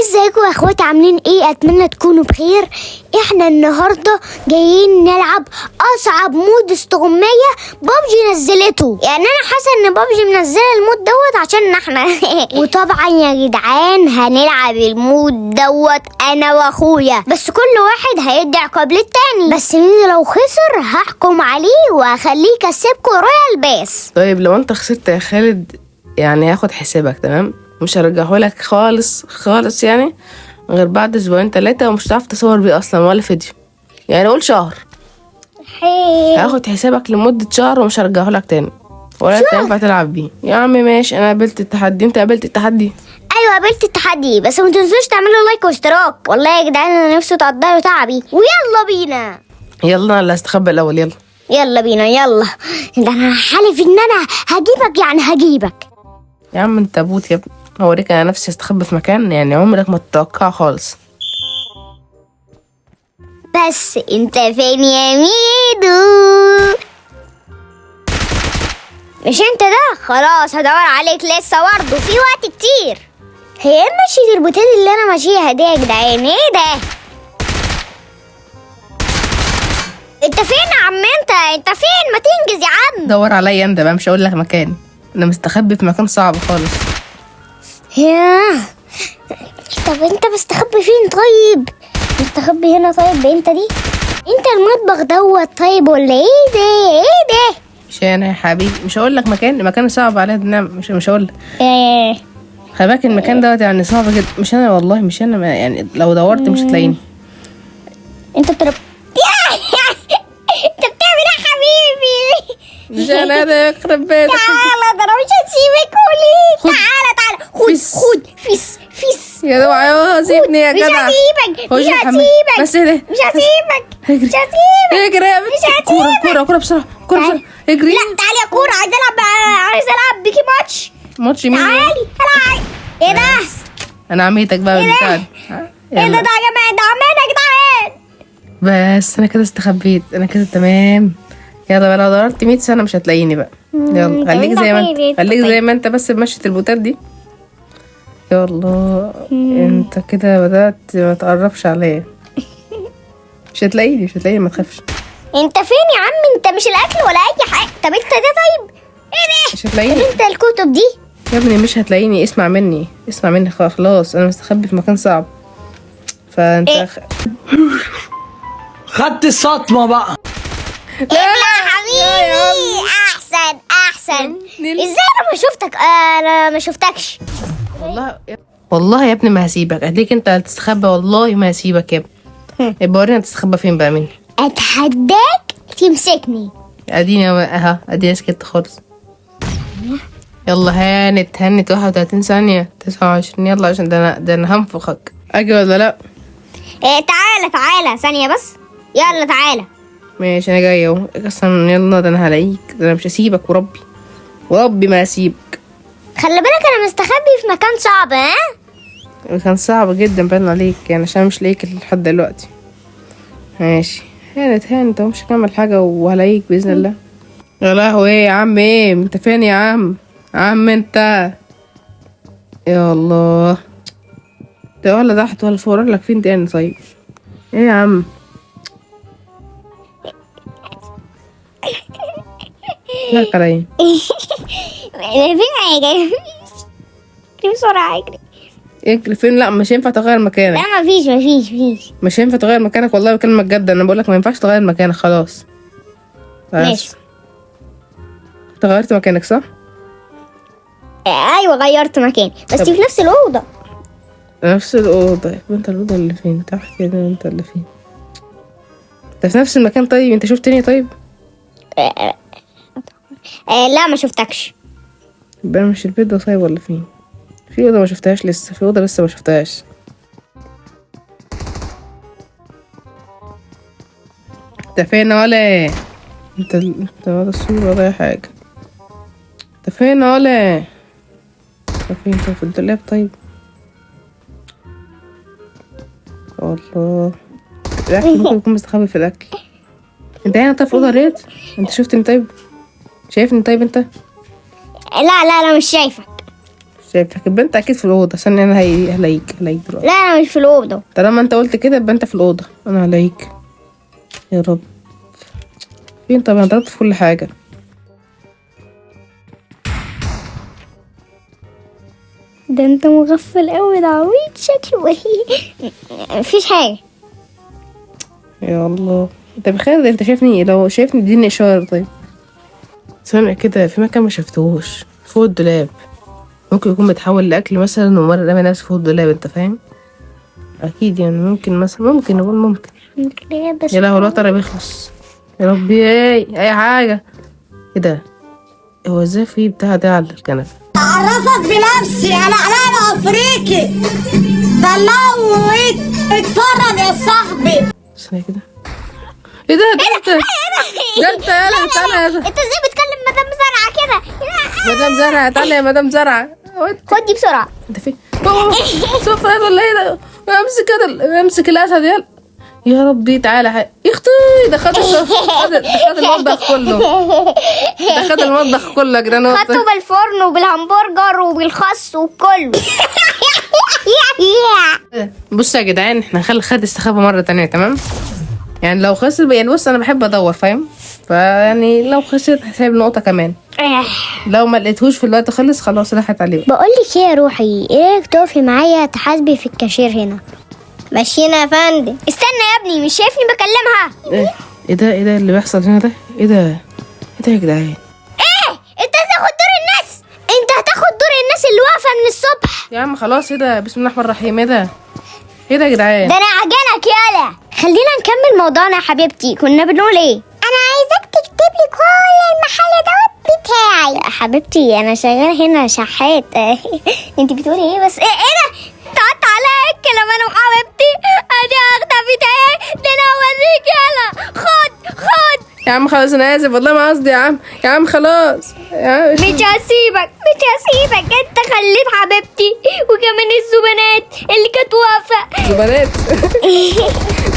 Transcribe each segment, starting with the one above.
ازيكم يا اخواتي، عاملين ايه؟ اتمنى تكونوا بخير. احنا النهارده جايين نلعب اصعب مود استغمايه بابجي نزلته. يعني انا حاسه ان بابجي منزله المود دوت عشان احنا وطبعا يا جدعان هنلعب المود دوت انا واخويا، بس كل واحد هيدي عقاب للتاني، بس مين لو خسر هحكم عليه وهخليه يكسبكم رويال باس. طيب لو انت خسرت يا خالد يعني هاخد حسابك، تمام؟ مش هرجعهولك خالص يعني غير بعد اسبوعين 3، ومش هتعرف تصور بيه اصلا ولا فيديو، يعني قول شهر. هاخد حسابك لمدة شهر ومش هرجعهولك تاني ولا انت ينفع تلعب بيه. يا عم ماشي، انا قابلت التحدي، انت قابلت التحدي؟ ايوه قابلت التحدي، بس ما تنسوش تعملوا لايك واشتراك. والله يا جدعان انا نفسي تقدروا تعبي. ويلا بينا. يلا اللي هستخبى الاول. يلا بينا يلا. ده انا حالف ان انا هجيبك، يعني هجيبك يا عم انت ابوت يا ابني. هوريك انا نفسي استخبى في مكان يعني عمرك ما تتوقع خالص. بس انت فين يا ميدو؟ مش انت ده؟ خلاص هدور عليك لسه برضه في وقت كتير. هي ايه مشية البوتات اللي انا ماشيها دي يا جدعان؟ ايه ده؟ انت فين يا عم؟ انت فين؟ ما تنجز يا عم. دور عليا انت بقى، مش هقول لك مكان. انا مستخبي في مكان صعب خالص. ياه، طب انت مستخبي فين طيب؟ مستخبي هنا طيب؟ انت دي انت المطبخ دوت طيب ولا ايه ده؟ ايه ده؟ مش انا يا حبيبي، مش هقول لك مكان صعب عليا تنام. مش هقول لك. ايه خلي بالك المكان دوت يعني صعب جدا. مش انا والله، مش انا يعني لو دورت مش هتلاقيني. انت بترب انت بتعمل ايه يا حبيبي؟ مش انا ده يخرب بيتك. تعالى، ده انا مش هسيبك. قولي تعالى خد فيس يا دوعي سيبني يا جدع. مش هسيبك بس ايه ده؟ مش هسيبك اجري اجري يا بنت. كورة بسرعة. اجري. لا تعالي يا كورة، عايز العب بيكي ماتش مين؟ تعالي العب. ايه ده؟ انا عميتك بقى بالبتاع. ايه ده يا جماعة؟ ده عمال يا جدعان. بس انا كده استخبيت، انا كده تمام. يلا بقى، لو دورت 100 سنة مش هتلاقيني بقى. يلا خليك زي ما انت بس بمشية البوتات دي. يلا انت كده بدأت ما تقربش عليا. مش هتلاقيني ما تخافش. انت فين يا عم؟ انت مش الاكل ولا اي حاجة. طب انت ده طيب ايه ده؟ مش هتلاقيني. طب انت الكتب دي يا ابني مش هتلاقيني. اسمع مني خلاص. انا مستخبي في مكان صعب. فانت إيه؟ خدت الصدمة بقى. لا يا حبيبي، احسن. ازاي انا ما شفتكش؟ والله يا ابني ما هسيبك. اديك انت هتستخبى، والله ما هسيبك يا ابني. يبقى ورينا تستخبى فين بقى مني. اتحداك تمسكني. اديني سكت خالص. يلا هانت 31 ثانية 29. يلا عشان ده انا هنفخك. اجي ولا لا؟ تعالى ثانية بس. يلا تعالى. ماشي انا جاي اهو. اصلا يلا، ده انا هلاقيك. ده انا مش هسيبك وربي ما هسيبك. خلي بالك انا مستخبي في مكان صعب. كان صعب جدا باين عليك يعني، عشان مش لاقيك لحد دلوقتي. ماشي هانت اهو. مش هكمل حاجة وهلاقيك بإذن الله. يا لهوي يا عم، ايه انت فين يا عم انت؟ يا الله، ده ولا تحت ولا فوق لك فين تاني؟ طيب ايه يا عم؟ لا عليا. فين حاجة؟ اجري بسرعة اجري فين؟ لا مش ينفع تغير مكانك. لا مفيش. مش ينفع تغير مكانك والله بكلمك جد. انا بقولك ما ينفعش تغير مكانك خلاص. ماشي. انت غيرت مكانك صح؟ ايوه غيرت مكاني، بس في نفس الأوضة. نفس الأوضة؟ انت الأوضة اللي فين؟ تحت كده. انت اللي فين؟ انت في نفس المكان. طيب انت شفتني؟ طيب لا ما شفتكش. يبقى انا مش البيت ده. طيب ولا فين؟ في أوضة ما شفتهاش لسه. في أوضة لسه ما شفتهاش. انت فين ولا انت ولا الصورة ولا اي حاجة؟ انت فين ولا انت فين؟ انت في الدولاب؟ طيب والله الاكل ممكن يكون مستخبي في الاكل. انت هنا طيب في اوضه ريت؟ انت شفتني؟ طيب شايفني؟ طيب انت لا مش شايفك. شايفك يبقى انت اكيد في الاوضه، عشان انا هلاقيك دلوقتي. لا انا مش في الاوضه. طالما انت قلت كده يبقى انت في الاوضه، انا هلاقيك. يا رب فين؟ طب انا ضربت في كل حاجه. ده انت مغفل قوي، ده عبيط شكله. مفيش حاجه. يا الله، انت بخير؟ انت شايفني؟ لو شايفني اديني اشاره. طيب سامع كده في مكان ما شفتهوش فوق الدولاب، ممكن يكون بيتحول لاكل مثلا ومره رامي نفسه فوق الدولاب، انت فاهم؟ اكيد يعني ممكن مثلا، ممكن نقول ممكن. بس يا لهوي الوتر بيخلص. يا ربي اي حاجه. ايه ده؟ هو ازاي في بتاع ده على الكنبه؟ اعرفك بنفسي، انا علام افريقي. طلعوا اتفرج يا صاحبي. ثانيه كده. ايه ده انت؟ ده انت يالا تعالى. انت ازاي بتكلم مدام زرعه كده؟ مدام زرعه تعالى يا مدام زرعه. خد دي بسرعه. انت فين؟ صفر ولا ايه ده؟ امسك كده، امسك الاسد يلا. يا ربي تعالى يا اختي، ده خد المطبخ كله. ده خد المطبخ كله يا جدعان. خدته بالفرن وبالهمبرجر وبالخس وكله. بصوا يا جدعان، احنا هنخلي خد استخبى مره تانية، تمام؟ يعني لو خسر يعني، بص انا بحب ادور فاهم، فيعني لو خسرت هسيب نقطه كمان. لو ما لقيتهوش في الوقت خلص خلاص راحت عليه. بقول لك ايه يا روحي، ايه رايك تقفي معايا تحاسبي في الكاشير هنا؟ ماشينا يا فندم. استنى يا ابني، مش شايفني بكلمها؟ ايه ده اللي بيحصل هنا ده؟ ايه ده يا جدعان؟ ايه انت هتاخد دور الناس؟ انت هتاخد دور الناس اللي واقفه من الصبح يا عم خلاص. ايه ده؟ بسم الله الرحمن الرحيم. ايه ده يا جدعان؟ ده انا عجنك يالا. خلينا نكمل موضوعنا يا حبيبتي، كنا بنقول ايه؟ انا عايزاك تكتب لي كل المحل دوت بتاعي. يا حبيبتي انا شغال هنا شحات. انت بتقولي ايه بس؟ ايه ده؟ تعال عليا الكلام انا وحبيبتي. ادي اختفيت اهي، ده انا اوريك. يلا خد يا عم خلاص، انا اسف والله ما قصدي. يا عم خلاص يا عم. مش هسيبك. انت خليت حبيبتي وكمان الزبنات اللي كانت واقفه. زبنات.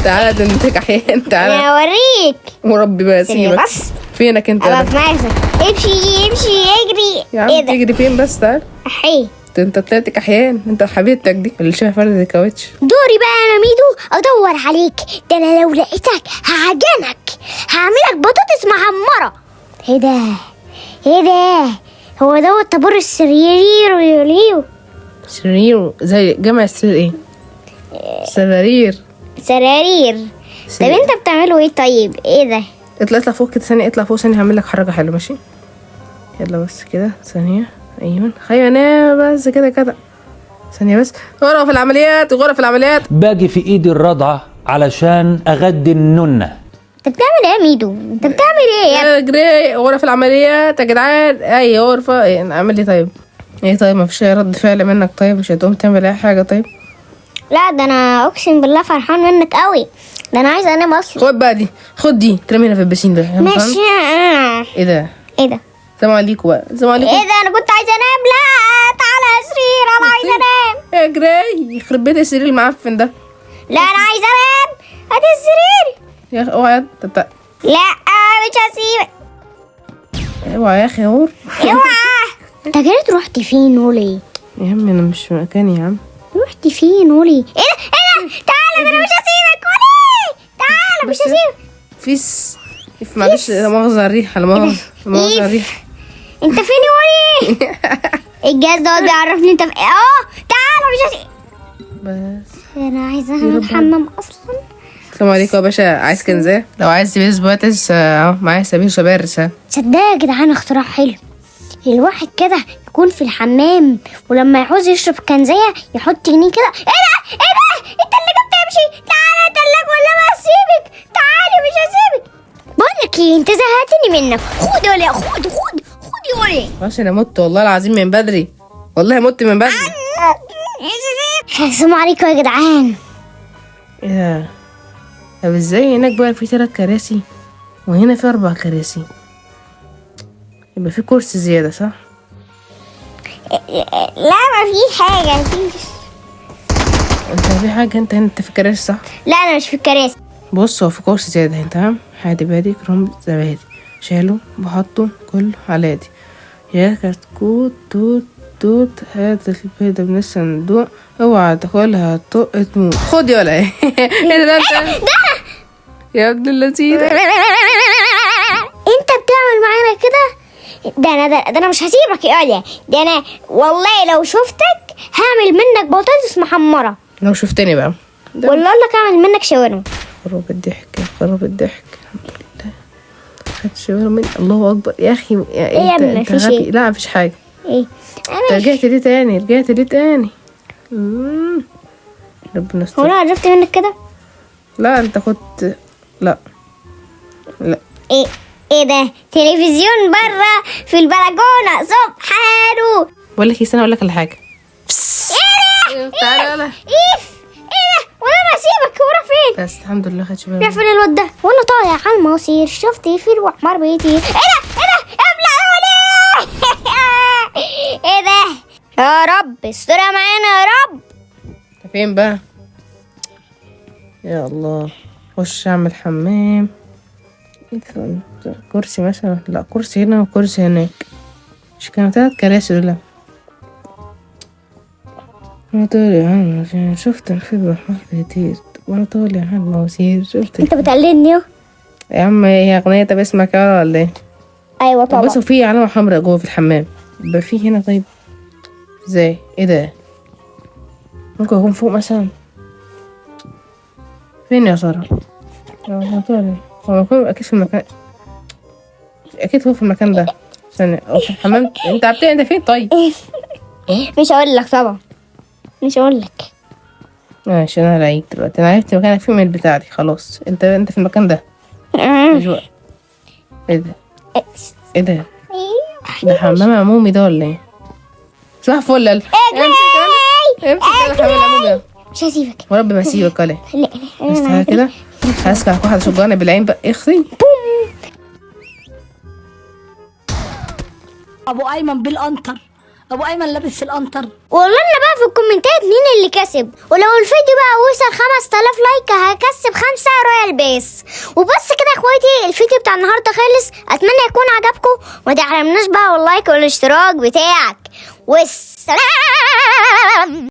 تعالى ده انت كحيان. تعالى انا اوريك. وربي بقى سيبك. بس فينك انت؟ انا في نفسك. امشي اجري. يا عم ايه ده؟ تجري فين بس؟ تعال. احي انت طلعت كحيان. انت حبيبتك دي اللي شبه فردة الكاوتش. دوري بقى انا ميدو ادور عليك. ده انا لو لقيتك هعجنك، هعملك بطاطس محمره. ايه ده؟ هو دوت طابور السرير ويوليو. سرير زي جمع السرير ايه؟ سرارير. طب انت بتعملوا ايه طيب؟ ايه ده؟ اطلع فوق كده ثانية. اطلع فوق ثانية، هعمل لك حركة حلوة ماشي؟ يلا بس كده ثانية. ايوه انا بس كده ثانية بس. غرف العمليات. باجي في ايدي الرضعة علشان اغدي النونة. انت بتعمل ايه يا ميدو؟ انت بتعمل ايه يا اجري غرف العمليات يا جدعان. اي غرفة اعمل لي طيب. ايه طيب ما فيش رد فعل منك؟ طيب مش هتقوم تعمل اي حاجة؟ طيب لا ده انا اقسم بالله فرحان منك قوي. ده انا عايزه انام اصلا. خد بقى دي، خد دي ترمينا في البسين ده. ماشي. ايه ده؟ سلام عليكم بقى. سلام عليكم. ايه ده؟ انا كنت عايزه انام. لا تعالى يا سرير، انا عايزه انام. اجري يخرب بيت السرير المعفن ده. لا انا عايزه انام. هات السرير. يا اخي اوعى. لا مش هسيبك. اوعى يا اخي هور. اوعى. انت جريت رحت فين وليه؟ يا عم انا مش في مكاني يا عم. رحت فين وليه؟ ايه ده؟ تعالى، ده انا مش هسيبك وليه. تعالى مش هسيبك. فيس معلش لا مؤاخذة الريح. الريح. انت فين وليه؟ الجهاز ده بيعرفني انت تعالى مش هسيبك. بس انا عايزه الحمام اصلا. السلام عليكم يا باشا. عايز كنزة؟ لو عايز تبيس باتس اهو معايا سبيل شبارس. تصدق يا جدعان اختراع حلو. الواحد كده يكون في الحمام ولما يعوز يشرب كنزية يحط جنيه كده. ايه ده؟ انت اللي جبت امشي. تعالى اتقلك ولا ما هسيبك. تعالي مش هسيبك. بقولك ايه، انت زهقتني منك. خد يا وليه، خد يا وليه. ماشي انا مت والله العظيم من بدري. والله مت من بدري. السلام عليكم يا جدعان. ايه ده؟ طب ازاي هناك بقى في 3 كراسي وهنا في 4 كراسي؟ يبقى في كرسي زيادة صح؟ لا ما في حاجة. انت في حاجة. انت في الكراسي صح؟ لا انا مش في الكراسي. بص هو في كرسي زيادة هنا تمام. هادي بادي كرنب زبادي شالوا بحطوا كله على دي. يا كتكوت توت توت هات البيضة من الصندوق، اوعى تاكلها تطق تموت. خد يا ولا ايه؟ ايه ده انت؟ يا ابن اللذيذ، انت بتعمل معانا كده؟ ده انا مش هسيبك يا عليا، ده انا والله لو شفتك هعمل منك بطاطس محمرة. لو شفتني بقى والله لك اعمل منك شاورما. خرب الضحك خرب الضحك. الحمد لله خدت شاورما من الله اكبر يا اخي. يا ابني مفيش غبي. ايه؟ لا مفيش حاجة. ايه انت رجعت ليه تاني؟ ربنا هو يستر. انا عرفت منك كده؟ لا انت كنت لا ايه ده؟ تلفزيون بره في البلكونه سبحانه. بقول لك استنى اقول لك على حاجه. تعالى يلا. ايه ده؟ وانا ما اسيبك، هو راح فين؟ بس الحمد لله خدت بالي. راح فين الواد ده؟ وانا طالع على المواسير شفت فيل وحمار بيتي. ايه ده؟ ابلع عليه. ايه ده؟ يا رب استرها معانا يا رب. انت فين بقى؟ يا الله خش اعمل حمام. كرسي مثلا؟ لا كرسي هنا وكرسي هناك، مش كانوا 3 كراسي دول؟ وانا طالع على المواسير شفت الفيل وحمار بيتي، وانا طالع على المواسير شفت. انت بتقلدني اهو. يا عم هي اغنيه؟ طب اسمك ولا ايه؟ ايوه طبعا. بس في علامه حمراء جوه في الحمام، يبقى في هنا. طيب ازاي؟ ايه ده؟ ممكن يكون فوق مثلا. فين يا ساره؟ هو يكون اكيد في المكان، اكيد هو في المكان ده. استنى هو في الحمام. انت فين طيب؟ مش هقول لك طبعا، مش هقول لك. ماشي انا هلاقيك دلوقتي. انا عرفت مكانك في الميل بتاعتي خلاص. انت في المكان ده. ايه ده؟ ايه ده؟ ده حمام عمومي ده ولا ايه؟ صباح الفل. امسك الحمام العمومي ده. مش هسيبك ورب ما اسيبك ولا لا بس تعالى كده هسكع واحدة شجرانة بالعين بقى. اخي ابو ايمن بالقنطر، ابو ايمن لابس القنطر. والله لنا بقى في الكومنتات مين اللي كسب، ولو الفيديو بقى وصل 5000 لايك هكسب 5 رويال بيس. وبس كده يا اخواتي، الفيديو بتاع النهارده خلص. اتمنى يكون عجبكم، وما تحرمناش بقى واللايك والاشتراك بتاعك. والسلام.